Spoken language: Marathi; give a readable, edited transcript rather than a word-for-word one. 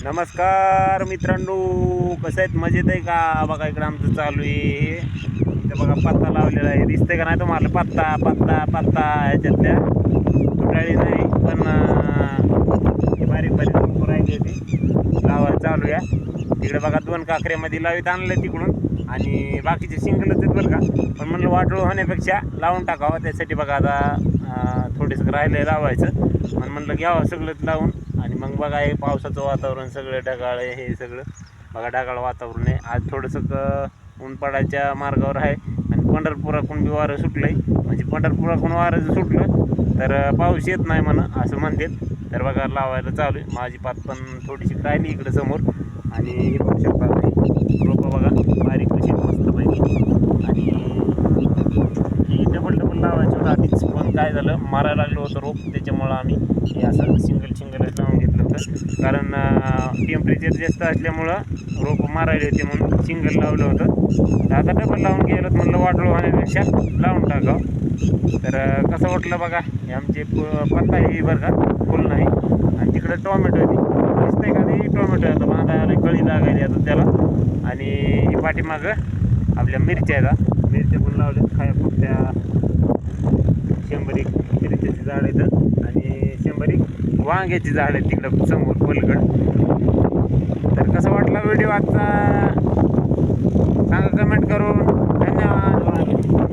नमस्कार मित्रांनो, कसं आहेत? मजेत आहे का? बघा इकडं आमचं चालू आहे. इथं बघा पत्ता लावलेला आहे, दिसतंय का नाही तुम्हाला? पत्ता पत्ता पत्ता ह्याच्यातल्या तुटाळी नाही, पण बारीक बारीक लोक राहिली होती लावायला चालू आहे. तिकडे बघा 2 काकऱ्यामध्ये लावीत आणलं तिकडून, आणि बाकीचे सिंगलच आहेत बरं का. पण म्हणलं वाटोळ होण्यापेक्षा लावून टाकावं, त्यासाठी बघा आता थोडंसं राहिलं लावायचं. म्हणलं घ्यावं सगळंच लावून. आणि मग बघा हे पावसाचं वातावरण, सगळं ढगाळ आहे, हे सगळं बघा ढगाळ वातावरण आहे. आज थोडंसं ऊन पडायच्या मार्गावर आहे. आणि पंढरपुराकडून बी वारं सुटलं आहे, म्हणजे पंढरपुराकडून वारं जर सुटलं तर पाऊस येत नाही म्हणा असं म्हणतात. तर बघा लावायला चालू आहे. माझी पात पण थोडीशी राहिली इकडं समोर. आणि हे बघू शकता रोपं बघा बारीक कशी मस्त पाहिजे. आणि ही डबल लावायची होतं आधीच, पण काय झालं मारायला लागलं होतं रोप, त्याच्यामुळं आम्ही हे असं सिंगलच लावून घेतलं होतं. कारण टेम्परेचर जास्त असल्यामुळं रोप मारायला होते म्हणून सिंगल लावलं होतं. तर आता डबल लावून गेलं, म्हणलं वाटलं होण्यापेक्षा लावून टाकावं. तर कसं वाटलं बघा, हे आमचे पत्ता आहे बरं का, फुल नाही. आणि तिकडं टोमॅटो होती, दिसतंय का? ते टोमॅटो आता बांधायला कळी लागायची आता त्याला. आणि पाठीमागं आपल्या मिरच्या आहेत, मिरच्या पण लावल्या खाया फुटत्या. 100 मिरच्याची झाड आहेत आणि 100 वांग्याची झाड आहेत तिकडं समोर पलीकडं. तर कसं वाटला व्हिडिओ आजचा सांगा कमेंट करून. धन्यवाद.